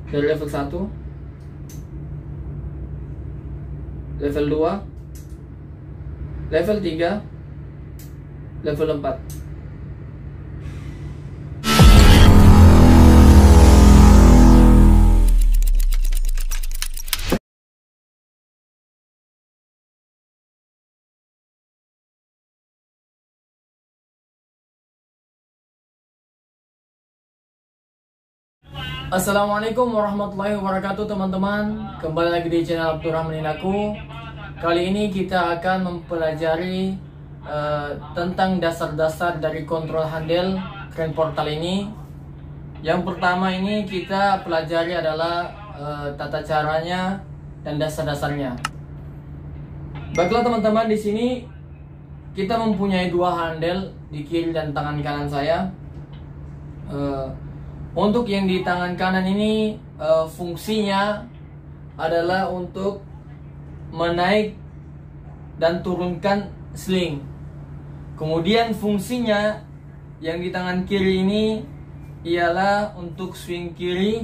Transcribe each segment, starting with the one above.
dari level 1, level 2, level 3, level 4. Assalamualaikum warahmatullahi wabarakatuh teman-teman. Kembali lagi di channel Abdurrahman Aku. Kali ini kita akan mempelajari tentang dasar-dasar dari kontrol handle Crane Portal ini. Yang pertama ini kita pelajari adalah tata caranya dan dasar-dasarnya. Baiklah teman-teman, di sini kita mempunyai dua handle di kiri dan tangan kanan saya. Untuk yang di tangan kanan ini fungsinya adalah untuk menaik dan turunkan sling. Kemudian fungsinya yang di tangan kiri ini ialah untuk swing kiri,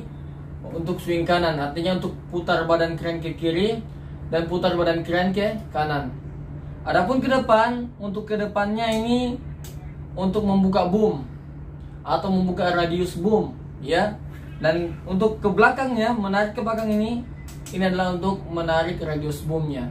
untuk swing kanan. Artinya untuk putar badan crane ke kiri dan putar badan crane ke kanan. Adapun ke depan, untuk ke depannya ini untuk membuka boom atau membuka radius boom, ya. Dan untuk ke belakangnya, menarik ke belakang ini adalah untuk menarik radius boomnya.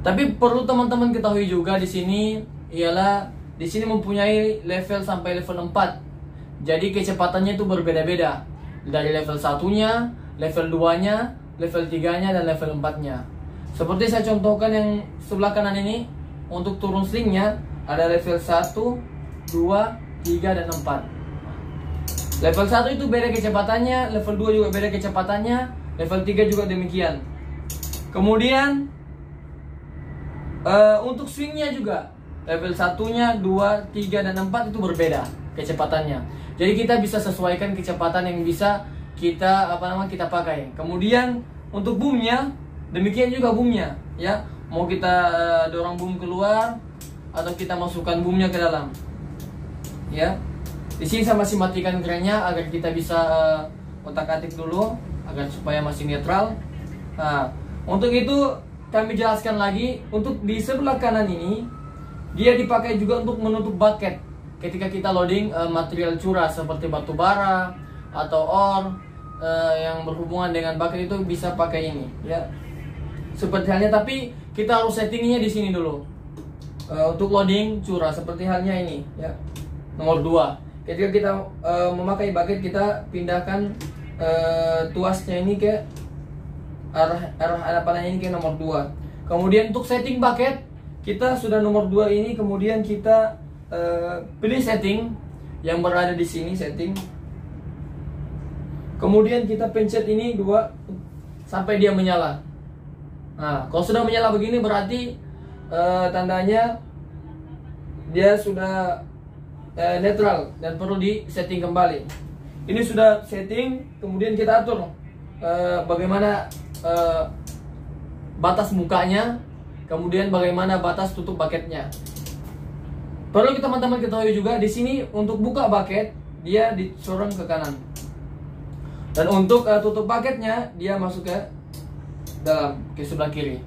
Tapi perlu teman-teman ketahui juga di sini ialah di sini mempunyai level sampai level 4. Jadi kecepatannya itu berbeda-beda. Dari level 1-nya, level 2-nya, level 3-nya dan level 4-nya. Seperti saya contohkan yang sebelah kanan ini, untuk turun slingnya ada level 1, 2, 3 dan 4. Level 1 itu beda kecepatannya, level 2 juga beda kecepatannya, level 3 juga demikian. Kemudian untuk swingnya juga level 1-nya, 2, 3 dan 4 itu berbeda kecepatannya. Jadi kita bisa sesuaikan kecepatan yang bisa kita kita pakai. Kemudian untuk boomnya demikian juga boomnya, ya. Mau kita dorong boom keluar atau kita masukkan boomnya ke dalam. Ya, di sini saya masih matikan kerannya agar kita bisa otak-atik dulu agar supaya masih netral. Nah, untuk itu kami jelaskan lagi, untuk di sebelah kanan ini dia dipakai juga untuk menutup bucket ketika kita loading material curah seperti batu bara atau ore yang berhubungan dengan bucket, itu bisa pakai ini, ya. Seperti halnya, tapi kita harus settingnya di sini dulu. Untuk loading curah seperti halnya ini, ya. Nomor 2, ketika kita memakai bucket, kita pindahkan tuasnya ini ke arah panahnya ini ke nomor 2. Kemudian untuk setting bucket, kita sudah nomor 2 ini, kemudian kita pilih setting yang berada di sini, setting. Kemudian kita pencet ini 2 sampai dia menyala. Nah, kalau sudah menyala begini berarti tandanya dia sudah netral dan perlu di setting kembali. Ini sudah setting, kemudian kita atur bagaimana batas mukanya, kemudian bagaimana batas tutup bucketnya. Perlu teman-teman ketahui juga di sini untuk buka bucket dia disorong ke kanan, dan untuk tutup bucketnya dia masuk ke dalam ke sebelah kiri.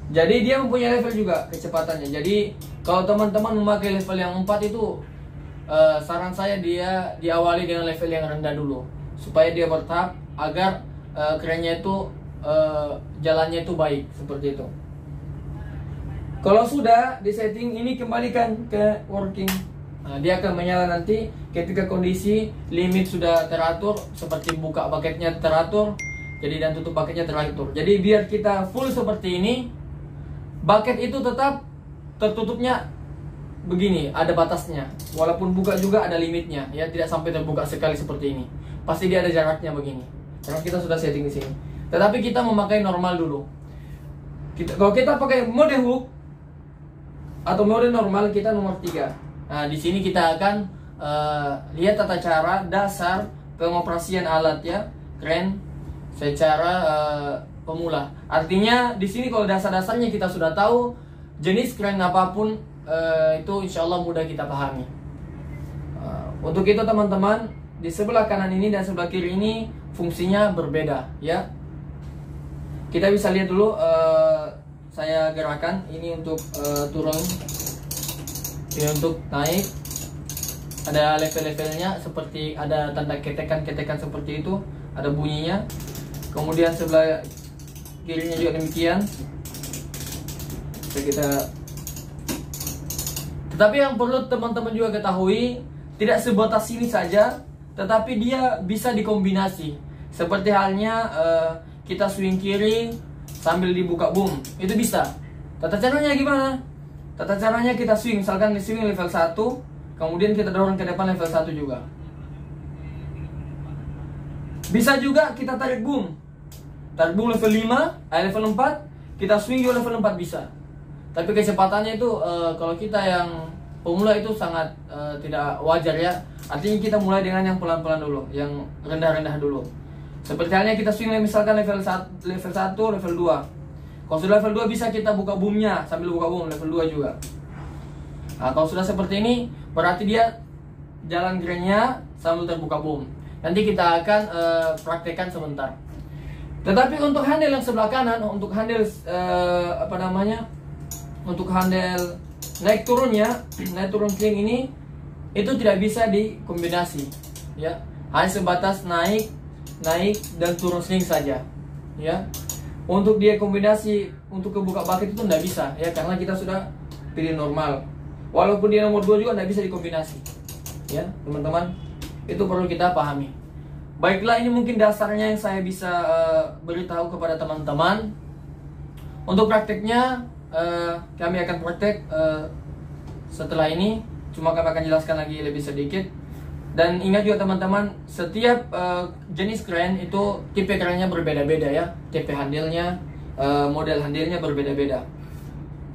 Jadi dia mempunyai level juga kecepatannya. Jadi kalau teman-teman memakai level yang 4 itu saran saya dia diawali dengan level yang rendah dulu supaya dia bertahap agar kerennya itu jalannya itu baik, seperti itu. Kalau sudah di setting ini, kembalikan ke working. Nah, dia akan menyala nanti ketika kondisi limit sudah teratur, seperti buka bucketnya teratur, jadi dan tutup bucketnya teratur. Jadi biar kita full seperti ini, bucket itu tetap tertutupnya begini, ada batasnya. Walaupun buka juga ada limitnya, ya, tidak sampai terbuka sekali seperti ini. Pasti dia ada jaraknya begini. Karena kita sudah setting di sini. Tetapi kita memakai normal dulu. Kalau kita pakai mode hook atau mode normal, kita nomor 3. Nah, di sini kita akan lihat tata cara dasar pengoperasian alat, ya, crane secara pemula. Artinya di sini kalau dasar-dasarnya kita sudah tahu, jenis crane apapun itu insya Allah mudah kita pahami. Untuk itu teman-teman, di sebelah kanan ini dan sebelah kiri ini fungsinya berbeda ya. Kita bisa lihat dulu, saya gerakan ini untuk turun, ini untuk naik. Ada level-levelnya, seperti ada tanda ketekan-ketekan seperti itu, ada bunyinya. Kemudian sebelah kirinya juga demikian. Tetapi yang perlu teman-teman juga ketahui, tidak sebatas sini saja, tetapi dia bisa dikombinasi. Seperti halnya kita swing kiri sambil dibuka boom, itu bisa. Tata caranya gimana? Tata caranya kita swing, misalkan di swing level 1, kemudian kita dorong ke depan level 1 juga. Bisa juga kita tarik boom. Tarik boom level 5, level 4, kita swing juga level 4 bisa. Tapi kecepatannya itu kalau kita yang pemula itu sangat tidak wajar ya. Artinya kita mulai dengan yang pelan-pelan dulu, yang rendah-rendah dulu. Seperti halnya kita swing misalkan level 1, level 2. Kalau sudah level 2 bisa kita buka boomnya sambil buka boom level 2 juga. Nah, kalau sudah seperti ini berarti dia jalan grandnya sambil terbuka boom. Nanti kita akan praktekkan sebentar. Tetapi untuk handle yang sebelah kanan, untuk handle untuk handle naik turunnya, naik turun sling ini itu tidak bisa dikombinasi ya. Hanya sebatas naik dan turun sling saja ya. Untuk dia kombinasi untuk kebuka bucket itu tidak bisa ya, karena kita sudah pilih normal. Walaupun dia nomor 2 juga tidak bisa dikombinasi ya teman-teman, itu perlu kita pahami. Baiklah, ini mungkin dasarnya yang saya bisa beritahu kepada teman-teman. Untuk prakteknya kami akan praktek setelah ini, cuma kami akan jelaskan lagi lebih sedikit. Dan ingat juga teman-teman, setiap jenis kren itu tipe kerennya berbeda-beda ya. Tipe handle-nya, model handle-nya berbeda-beda.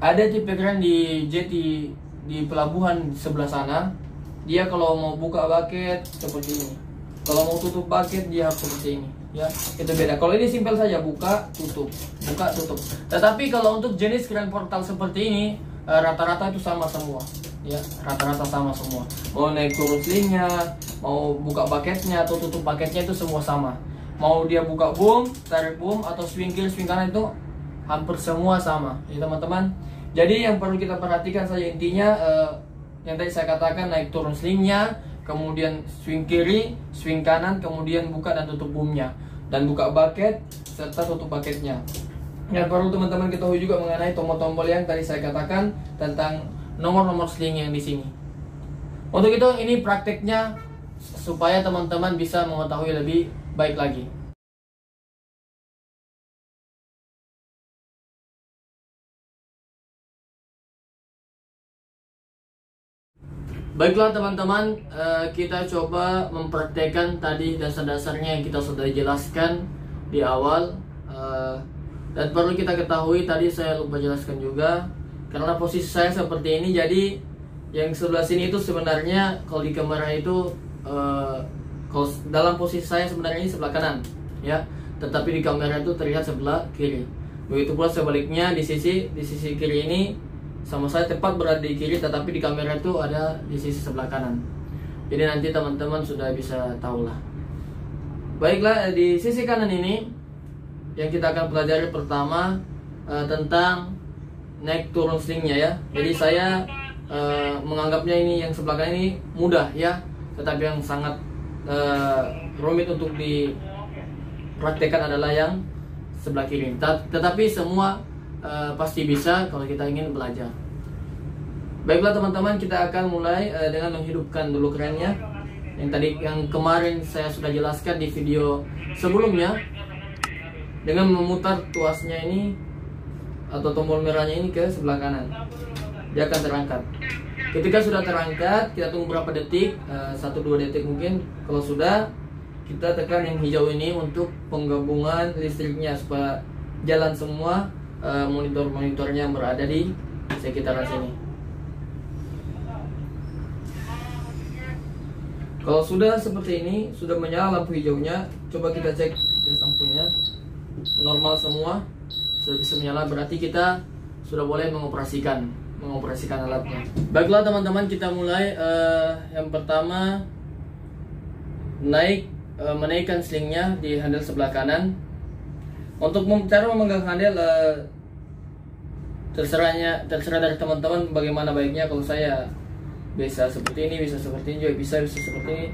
Ada tipe kren di jeti di pelabuhan sebelah sana, dia kalau mau buka bucket seperti ini. Kalau mau tutup bucket dia harus seperti ini ya. Itu beda. Kalau ini simpel saja, buka tutup, buka tutup. Tetapi kalau untuk jenis kren portal seperti ini rata-rata itu sama semua ya, rata-rata sama semua. Mau naik turun slingnya, mau buka bucketnya atau tutup bucketnya itu semua sama. Mau dia buka boom, tarik boom atau swing kiri swing kanan itu hampir semua sama ya teman-teman. Jadi yang perlu kita perhatikan saja intinya yang tadi saya katakan, naik turun slingnya, kemudian swing kiri, swing kanan, kemudian buka dan tutup boomnya, dan buka bucket serta tutup bucketnya. Yang perlu teman-teman ketahui juga mengenai tombol-tombol yang tadi saya katakan tentang nomor-nomor sling yang di sini. Untuk itu ini prakteknya supaya teman-teman bisa mengetahui lebih baik lagi. Baiklah teman-teman, kita coba mempraktekkan tadi dasar-dasarnya yang kita sudah jelaskan di awal. Dan perlu kita ketahui, tadi saya lupa jelaskan juga, karena posisi saya seperti ini, jadi yang sebelah sini itu sebenarnya kalau di kamera itu kalau dalam posisi saya sebenarnya ini sebelah kanan ya, tetapi di kamera itu terlihat sebelah kiri. Begitu pula sebaliknya, di sisi kiri ini sama saya tepat berada di kiri, tetapi di kamera itu ada di sisi sebelah kanan. Jadi nanti teman-teman sudah bisa tahu lah. Baiklah, di sisi kanan ini yang kita akan pelajari pertama tentang naik turun slingnya ya. Jadi saya menganggapnya ini yang sebelah kanan ini mudah ya, tetapi yang sangat rumit untuk dipraktekkan adalah yang sebelah kiri. Tetapi semua pasti bisa kalau kita ingin belajar. Baiklah teman-teman, kita akan mulai dengan menghidupkan dulu kerennya. Yang kemarin saya sudah jelaskan di video sebelumnya, dengan memutar tuasnya ini atau tombol merahnya ini ke sebelah kanan, dia akan terangkat. Ketika sudah terangkat, kita tunggu berapa detik, 1-2 detik mungkin. Kalau sudah, kita tekan yang hijau ini untuk penggabungan listriknya supaya jalan semua monitor-monitornya yang berada di sekitaran sini. Kalau sudah seperti ini, sudah menyala lampu hijaunya, coba kita cek lampunya normal semua, sudah bisa menyala, berarti kita sudah boleh mengoperasikan alatnya. Baiklah teman-teman, kita mulai. Yang pertama, naik menaikkan slingnya di handle sebelah kanan. Untuk cara memegang handle terserah dari teman-teman bagaimana baiknya. Kalau saya bisa seperti ini, bisa seperti ini juga bisa seperti ini,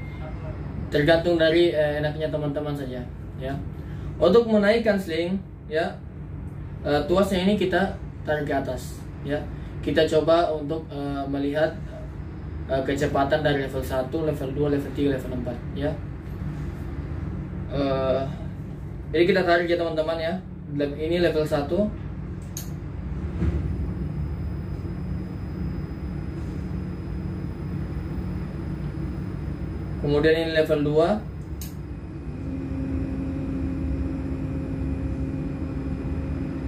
tergantung dari enaknya teman-teman saja ya. Untuk menaikkan sling ya, tuasnya ini kita tarik ke atas ya. Kita coba untuk melihat kecepatan dari level 1, level 2, level 3, level 4 ya. Jadi kita tarik ya teman-teman ya. Ini level 1. Kemudian ini level 2.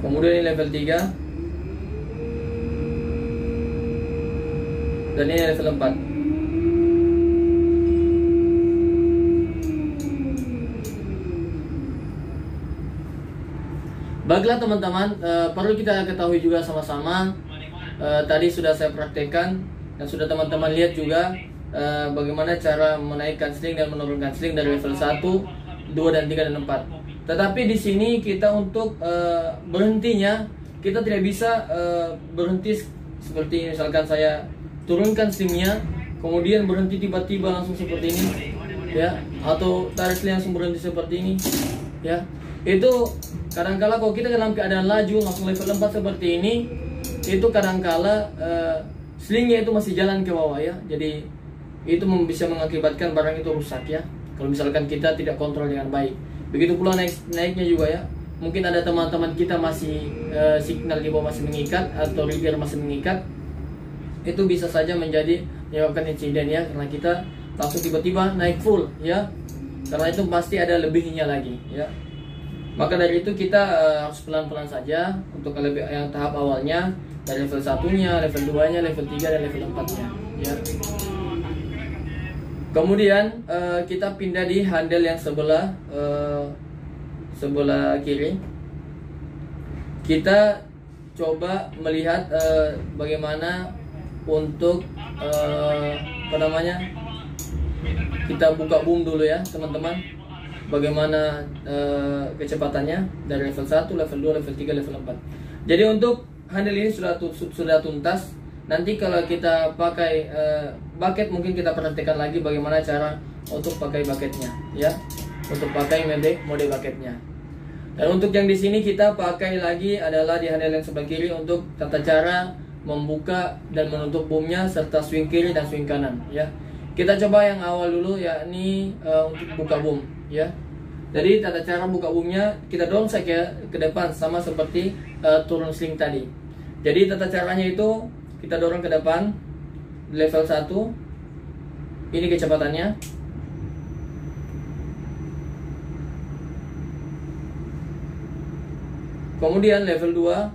Kemudian ini level 3. Dan ini level 4. Baiklah teman-teman, perlu kita ketahui juga sama-sama, tadi sudah saya praktekkan dan sudah teman-teman lihat juga bagaimana cara menaikkan sling dan menurunkan sling dari level 1, 2, dan 3, dan 4. Tetapi di sini kita untuk berhentinya, kita tidak bisa berhenti seperti ini. Misalkan saya turunkan slingnya, kemudian berhenti tiba-tiba langsung seperti ini ya, atau tarik sling langsung berhenti seperti ini ya. Itu kadangkala kalau kita dalam keadaan laju langsung level 4 seperti ini, itu kadangkala slingnya itu masih jalan ke bawah ya. Jadi itu bisa mengakibatkan barang itu rusak ya, kalau misalkan kita tidak kontrol dengan baik. Begitu pula naiknya juga ya. Mungkin ada teman-teman kita masih signal di bawah masih mengikat atau trigger masih mengikat, itu bisa saja menyebabkan insiden ya, karena kita langsung tiba-tiba naik full ya, karena itu pasti ada lebihnya lagi ya. Maka dari itu kita harus pelan-pelan saja untuk yang tahap awalnya, dari level 1-nya, level 2-nya, level 3, dan level 4-nya ya. Kemudian kita pindah di handle yang sebelah kiri. Kita coba melihat bagaimana untuk kita buka boom dulu ya teman-teman. Bagaimana kecepatannya dari level 1, level 2, level 3, level 4. Jadi untuk handle ini sudah tuntas. Nanti kalau kita pakai bucket, mungkin kita perhatikan lagi bagaimana cara untuk pakai bucketnya ya, untuk pakai mode bucketnya. Dan untuk yang di sini kita pakai lagi adalah di handle yang sebelah kiri untuk tata cara membuka dan menutup boomnya serta swing kiri dan swing kanan ya. Kita coba yang awal dulu, yakni untuk buka boom ya. Jadi tata cara buka boomnya, kita dorong saja ke depan sama seperti turun sling tadi. Jadi tata caranya itu kita dorong ke depan level 1. Ini kecepatannya. Kemudian level 2.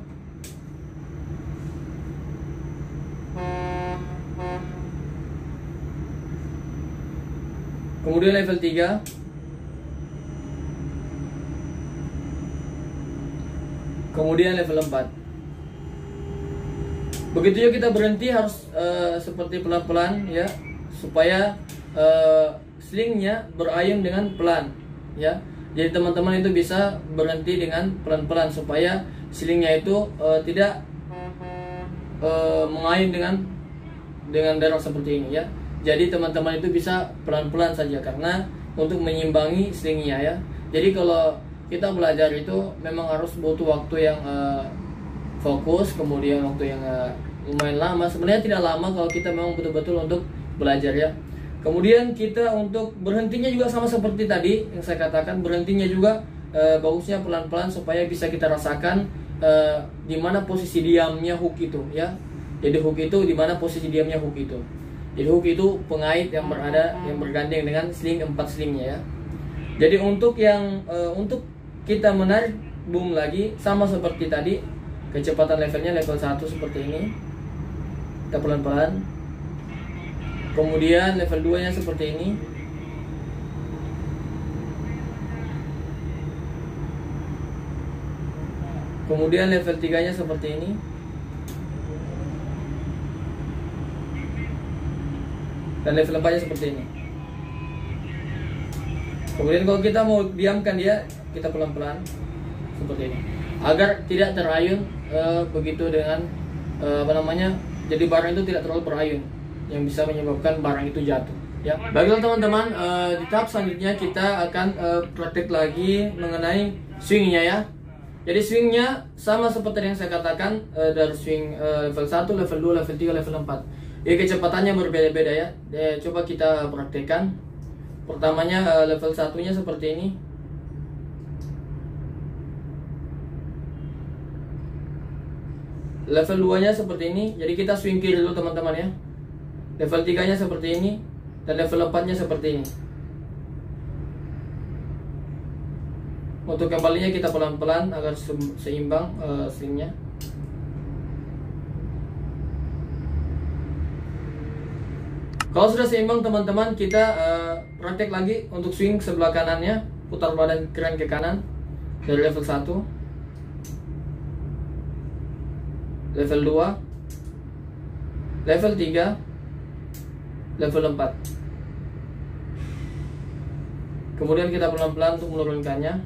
Kemudian level 3. Kemudian level 4. Begitu juga kita berhenti harus seperti pelan-pelan ya, supaya slingnya berayun dengan pelan ya. Jadi teman-teman itu bisa berhenti dengan pelan-pelan supaya slingnya itu tidak mengayun dengan derap seperti ini ya. Jadi teman-teman itu bisa pelan-pelan saja, karena untuk menyimbangi slingnya ya. Jadi kalau kita belajar itu memang harus butuh waktu yang fokus, kemudian waktu yang lumayan lama. Sebenarnya tidak lama kalau kita memang betul-betul untuk belajar ya. Kemudian kita untuk berhentinya juga sama seperti tadi yang saya katakan, berhentinya juga bagusnya pelan-pelan supaya bisa kita rasakan di mana posisi diamnya hook itu ya. Jadi hook itu di mana posisi diamnya hook itu. Jadi hook itu pengait yang bergandeng dengan sling 4 slingnya ya. Jadi untuk untuk kita menarik boom lagi sama seperti tadi, kecepatan levelnya level 1 seperti ini. Kita pelan-pelan. Kemudian level 2 nya seperti ini. Kemudian level 3 nya seperti ini. Dan level 4 nya seperti ini. Kemudian kalau kita mau diamkan dia, kita pelan-pelan seperti ini agar tidak terayun begitu dengan jadi barang itu tidak terlalu berayun yang bisa menyebabkan barang itu jatuh ya. Baiklah teman-teman, di tahap selanjutnya kita akan praktek lagi mengenai swingnya ya. Jadi swingnya sama seperti yang saya katakan, dari swing level 1, level 2, level 3, level 4. Ya, kecepatannya berbeda-beda ya. Coba kita praktekkan. Pertamanya level 1-nya seperti ini. Level 2-nya seperti ini. Jadi kita swing kiri dulu teman-teman ya. Level 3-nya seperti ini. Dan level 4-nya seperti ini. Untuk kembalinya kita pelan-pelan agar seimbang swingnya. Kalau sudah seimbang teman-teman, kita praktek lagi untuk swing sebelah kanannya. Putar badan keren ke kanan dari level 1, level 2, level 3, level 4. Kemudian kita pelan-pelan untuk menurunkannya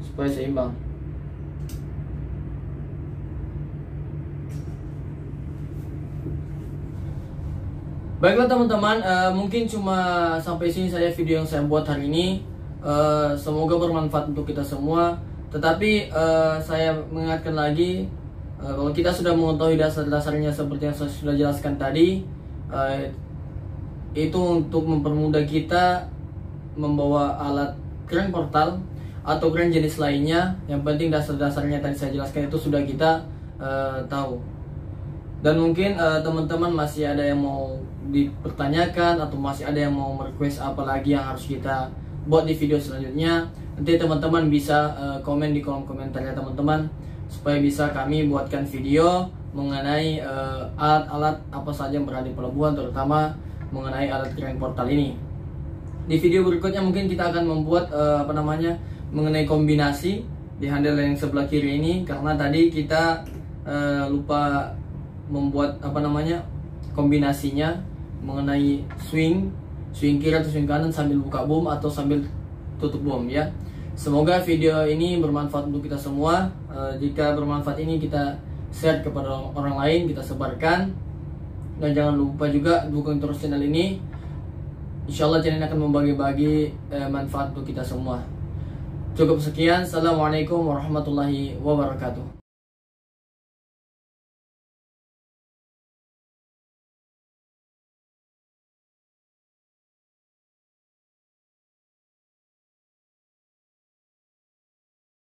supaya seimbang. Baiklah teman-teman, mungkin cuma sampai sini saja video yang saya buat hari ini. Semoga bermanfaat untuk kita semua. Tetapi saya mengingatkan lagi, kalau kita sudah mengetahui dasar-dasarnya seperti yang saya sudah jelaskan tadi, itu untuk mempermudah kita membawa alat crank portal atau crank jenis lainnya. Yang penting dasar-dasarnya tadi saya jelaskan itu sudah kita tahu. Dan mungkin teman-teman masih ada yang mau dipertanyakan atau masih ada yang mau request apa lagi yang harus kita buat di video selanjutnya. Nanti teman-teman bisa komen di kolom komentar ya teman-teman, supaya bisa kami buatkan video mengenai alat-alat apa saja yang berada di pelabuhan, terutama mengenai alat crank portal ini. Di video berikutnya mungkin kita akan membuat mengenai kombinasi di handle yang sebelah kiri ini, karena tadi kita lupa membuat kombinasinya mengenai swing kiri atau swing kanan sambil buka boom atau sambil tutup boom ya. Semoga video ini bermanfaat untuk kita semua. Jika bermanfaat ini kita share kepada orang lain, kita sebarkan. Dan jangan lupa juga dukung terus channel ini. Insyaallah channel ini akan membagi-bagi manfaat untuk kita semua. Cukup sekian. Assalamualaikum warahmatullahi wabarakatuh.